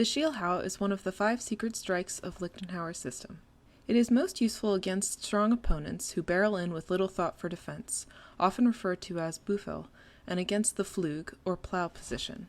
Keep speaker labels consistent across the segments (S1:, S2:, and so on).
S1: Schielhau is one of the 5 secret strikes of Liechtenauer's system. It is most useful against strong opponents who barrel in with little thought for defense, often referred to as Buffel, and against the Flug, or plow position.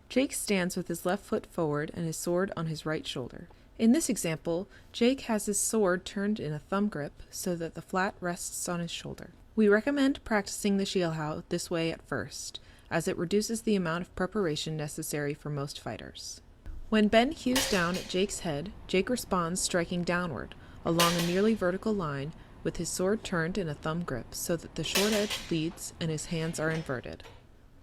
S1: Jake stands with his left foot forward and his sword on his right shoulder. In this example, Jake has his sword turned in a thumb grip so that the flat rests on his shoulder. We recommend practicing the Schielhau this way at first, as it reduces the amount of preparation necessary for most fighters. When Ben hews down at Jake's head, Jake responds striking downward, along a nearly vertical line, with his sword turned in a thumb grip so that the short edge leads and his hands are inverted.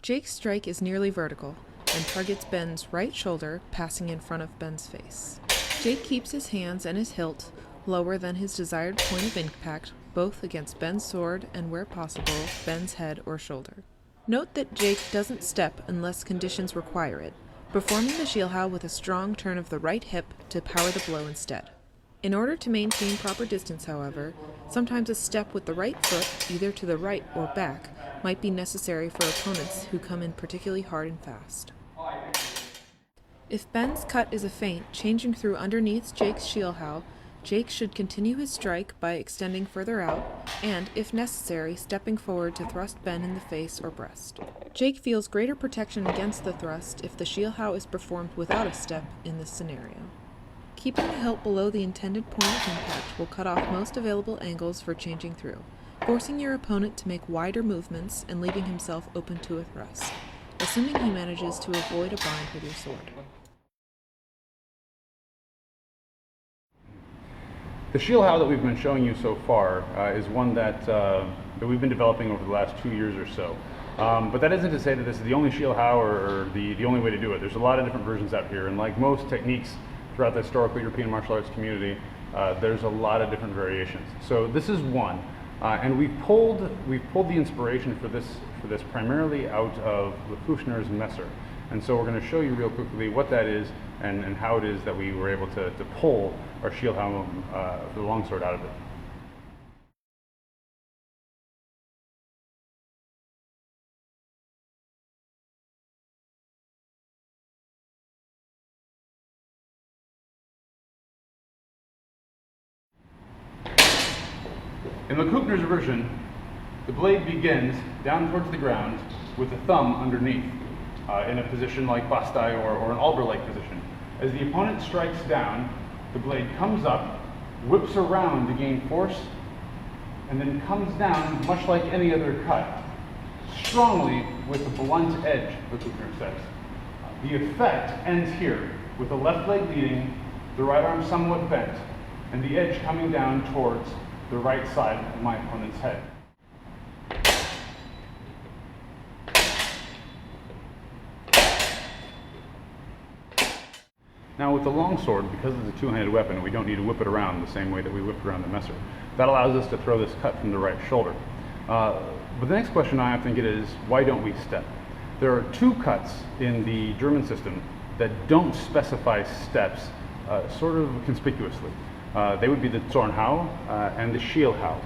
S1: Jake's strike is nearly vertical, and targets Ben's right shoulder, passing in front of Ben's face. Jake keeps his hands and his hilt lower than his desired point of impact, both against Ben's sword and, where possible, Ben's head or shoulder. Note that Jake doesn't step unless conditions require it, performing the Schielhau with a strong turn of the right hip to power the blow instead. In order to maintain proper distance, however, sometimes a step with the right foot, either to the right or back, might be necessary for opponents who come in particularly hard and fast. If Ben's cut is a feint changing through underneath Jake's Schielhau, Jake should continue his strike by extending further out and, if necessary, stepping forward to thrust Ben in the face or breast. Jake feels greater protection against the thrust if the Schielhau is performed without a step in this scenario. Keeping the hilt below the intended point of impact will cut off most available angles for changing through, forcing your opponent to make wider movements and leaving himself open to a thrust, assuming he manages to avoid a bind with your sword.
S2: The Schielhau that we've been showing you so far is one that we've been developing over the last 2 years or so. But that isn't to say that this is the only Schielhau or the only way to do it. There's a lot of different versions out here, and like most techniques throughout the historical European martial arts community, there's a lot of different variations. So this is one, and we've pulled the inspiration for this primarily out of Lefouchner's Messer. And so we're going to show you real quickly what that is and how it is that we were able to pull our Schielhau for the longsword out of it. In Lefouchner's version, the blade begins down towards the ground with the thumb underneath, in a position like Bastai or an Alber-like position. As the opponent strikes down, the blade comes up, whips around to gain force, and then comes down much like any other cut, strongly with the blunt edge, Lefouchner says. The effect ends here, with the left leg leading, the right arm somewhat bent, and the edge coming down towards the right side of my opponent's head. Now with the longsword, because it's a two-handed weapon, we don't need to whip it around the same way that we whipped around the Messer. That allows us to throw this cut from the right shoulder. But the next question I often get is, why don't we step? There are 2 cuts in the German system that don't specify steps sort of conspicuously. They would be the Zornhau and the Schielhau.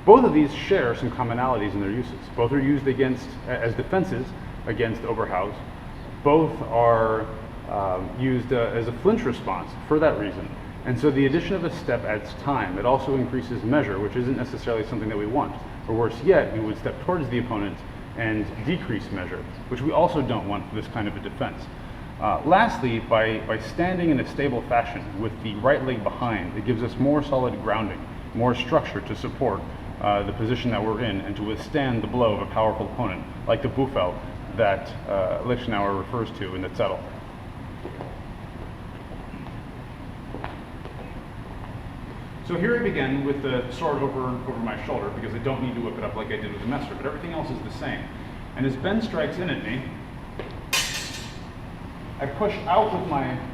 S2: Both of these share some commonalities in their uses. Both are used as defenses against Oberhaus. Both are used as a flinch response for that reason. And so the addition of a step adds time. It also increases measure, which isn't necessarily something that we want. Or worse yet, we would step towards the opponent and decrease measure, which we also don't want for this kind of a defense. Lastly, by standing in a stable fashion with the right leg behind, it gives us more solid grounding, more structure to support the position that we're in and to withstand the blow of a powerful opponent, like the Buffel that Liechtenauer refers to in the Zettel. So here I begin with the sword over my shoulder because I don't need to whip it up like I did with the Messer, but everything else is the same. And as Ben strikes in at me, I push out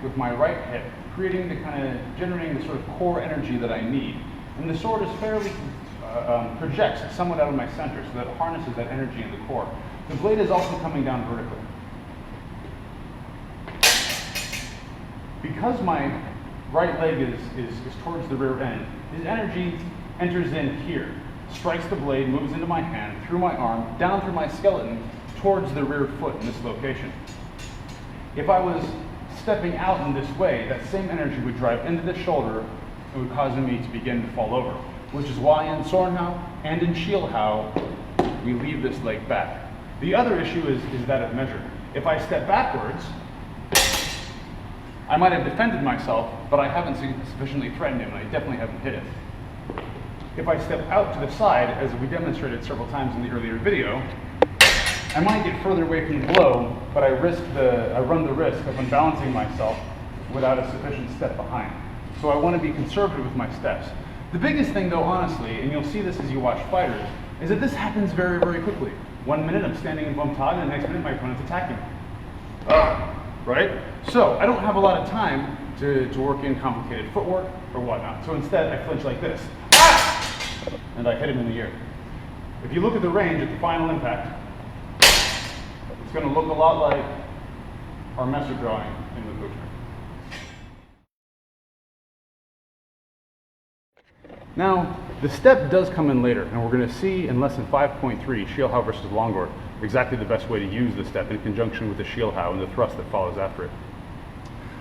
S2: with my right hip, generating the sort of core energy that I need. And the sword is fairly projects somewhat out of my center, so that it harnesses that energy in the core. The blade is also coming down vertically. Because my right leg is towards the rear end, his energy enters in here, strikes the blade, moves into my hand, through my arm, down through my skeleton, towards the rear foot in this location. If I was stepping out in this way, that same energy would drive into the shoulder and would cause me to begin to fall over, which is why in Schielhau and in Schielhau, we leave this leg back. The other issue is that of measure. If I step backwards, I might have defended myself, but I haven't sufficiently threatened him, and I definitely haven't hit it. If I step out to the side, as we demonstrated several times in the earlier video, I might get further away from the blow, but I run the risk of unbalancing myself without a sufficient step behind. So I want to be conservative with my steps. The biggest thing though, honestly, and you'll see this as you watch fighters, is that this happens very, very quickly. 1 minute I'm standing in bum tag, and the next minute my opponent's attacking me. Right? So I don't have a lot of time to work in complicated footwork or whatnot. So instead I flinch like this. And I hit him in the ear. If you look at the range at the final impact, it's going to look a lot like our messer drawing in the book. Now, the step does come in later, and we're going to see in lesson 5.3, Schielhau versus Longboard, exactly the best way to use the step in conjunction with the Schielhau and the thrust that follows after it.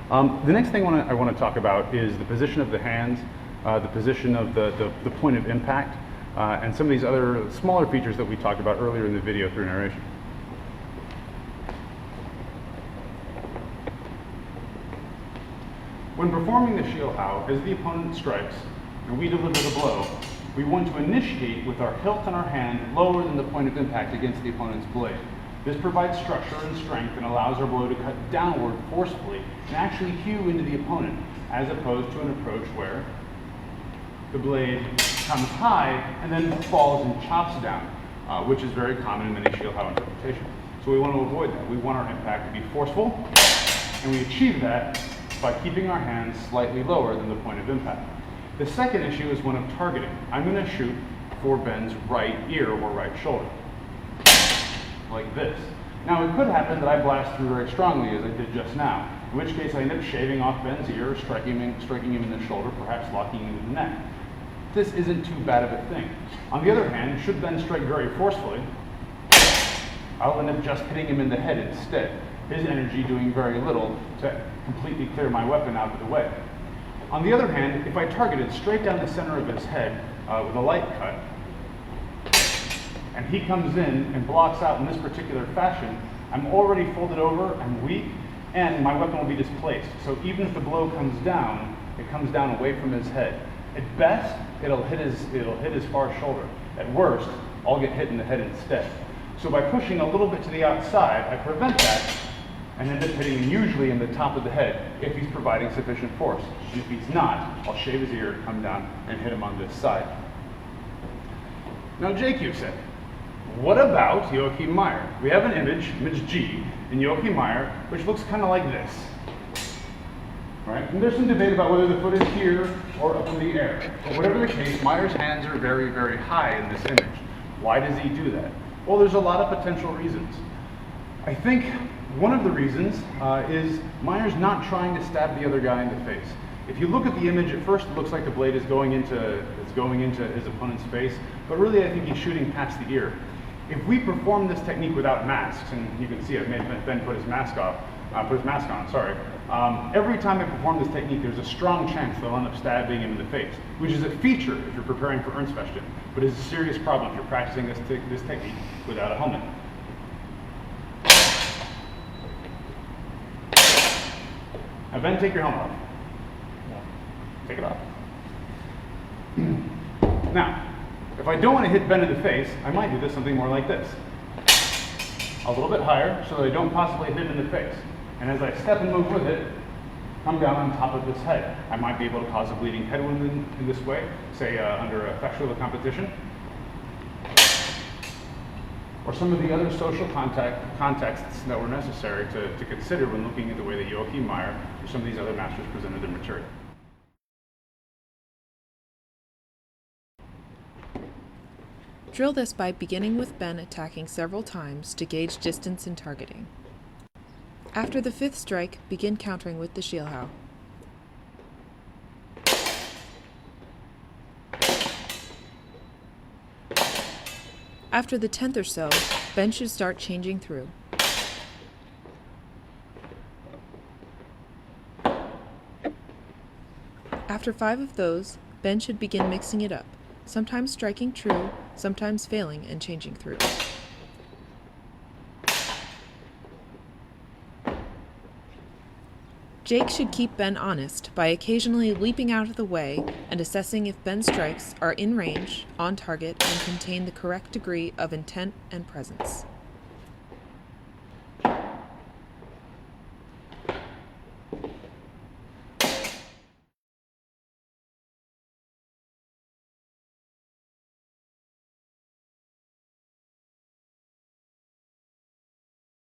S2: The next thing I want to talk about is the position of the hands, the position of the point of impact, and some of these other smaller features that we talked about earlier in the video through narration. When performing the Schielhau, as the opponent strikes and we deliver the blow, we want to initiate with our hilt on our hand lower than the point of impact against the opponent's blade. This provides structure and strength and allows our blow to cut downward forcefully and actually hew into the opponent, as opposed to an approach where the blade comes high and then falls and chops down, which is very common in many Schielhau interpretations. So we want to avoid that. We want our impact to be forceful, and we achieve that by keeping our hands slightly lower than the point of impact. The second issue is one of targeting. I'm going to shoot for Ben's right ear or right shoulder, like this. Now it could happen that I blast through very strongly, as I did just now, in which case I end up shaving off Ben's ear, or striking him in the shoulder, perhaps locking him in the neck. This isn't too bad of a thing. On the other hand, should Ben strike very forcefully, I'll end up just hitting him in the head instead, his energy doing very little to completely clear my weapon out of the way. On the other hand, if I targeted straight down the center of his head with a light cut, and he comes in and blocks out in this particular fashion, I'm already folded over, I'm weak, and my weapon will be displaced. So even if the blow comes down, it comes down away from his head. At best, it'll hit his far shoulder. At worst, I'll get hit in the head instead. So by pushing a little bit to the outside, I prevent that and end up hitting him usually in the top of the head if he's providing sufficient force. And if he's not, I'll shave his ear, come down, and hit him on this side. Now JQ said, what about Joachim Meyer? We have an image G, in Joachim Meyer, which looks kind of like this. Right? And there's some debate about whether the foot is here or up in the air. But whatever the case, Meyer's hands are very, very high in this image. Why does he do that? Well, there's a lot of potential reasons. I think one of the reasons is Meyer's not trying to stab the other guy in the face. If you look at the image, at first it looks like the blade is going into his opponent's face, but really I think he's shooting past the ear. If we perform this technique without masks, and you can see I've made Ben put his mask on, every time I perform this technique, there's a strong chance that I'll end up stabbing him in the face, which is a feature if you're preparing for Ernstfechten, but it's a serious problem if you're practicing this technique without a helmet. Now Ben, take your helmet off. Take it off. Now, if I don't want to hit Ben in the face, I might do something more like this. A little bit higher so that I don't possibly hit him in the face. And as I step and move with it, come down on top of his head. I might be able to cause a bleeding head wound in this way, say under a factual competition. Or some of the other social contexts that were necessary to consider when looking at the way that Joachim Meyer or some of these other masters presented their material.
S1: Drill this by beginning with Ben attacking several times to gauge distance and targeting. After the 5th strike, begin countering with the Schielhau. After the 10th or so, Ben should start changing through. After 5 of those, Ben should begin mixing it up, sometimes striking true, sometimes failing and changing through. Jake should keep Ben honest by occasionally leaping out of the way and assessing if Ben's strikes are in range, on target, and contain the correct degree of intent and presence.